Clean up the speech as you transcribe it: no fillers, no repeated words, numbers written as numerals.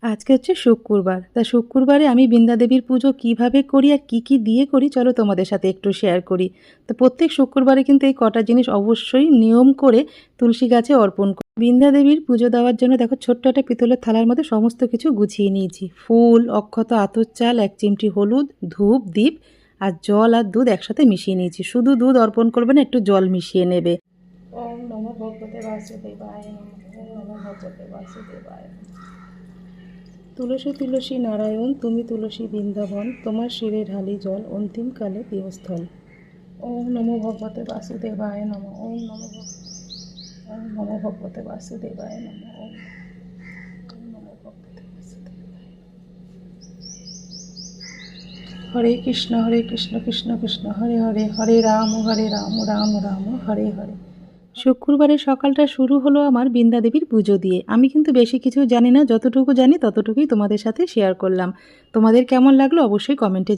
আজকে হচ্ছে শুক্রবার। তা শুক্রবারে আমি বৃন্দা দেবীর পুজো কিভাবে করি আর কি, কি দিয়ে করি চলো তোমাদের সাথে একটু শেয়ার করি। তো প্রত্যেক শুক্রবারে কিন্তু এই কটা জিনিস অবশ্যই নিয়ম করে তুলসী গাছে অর্পণ করি। বৃন্দা দেবীর পুজো দেওয়ার জন্য দেখো ছোট্ট একটা পিতলের থালার মধ্যে সমস্ত কিছু গুছিয়ে নিয়েছি। ফুল, অক্ষত, আতর চাল, ১ চিমটি হলুদ, ধূপ, দীপ আর জল আর দুধ একসাথে মিশিয়ে নিয়েছি। শুধু দুধ অর্পণ করবে না, একটু জল মিশিয়ে নেবে। ওম নমো ভগবতে বাসুদেবায় নমঃ। ওম নমো ভগবতে বাসুদেবায়। তুলসী তুলসী নারায়ণ, তুমি তুলসী বৃন্দাবন, তোমার শিরে ঢালি জল, অন্তিমকালে দেহস্থল। ওম নমো ভগবতে বাসুদেবায় নমঃ। ওম নমো ভগবতে বাসুদেবায় নমঃ। ওম নমো ভগবতে বাসুদেবায়। হরে কৃষ্ণ কৃষ্ণ কৃষ্ণ হরে হরে, হরে রাম রাম রাম হরে হরে। শুক্রবারের সকালটা শুরু হলো আমার বৃন্দা দেবীর পুজো দিয়ে। আমি কিন্তু বেশি কিছু জানি না, যতটুকু জানি ততটুকুই তোমাদের সাথে শেয়ার করলাম। তোমাদের কেমন লাগলো অবশ্যই কমেন্টে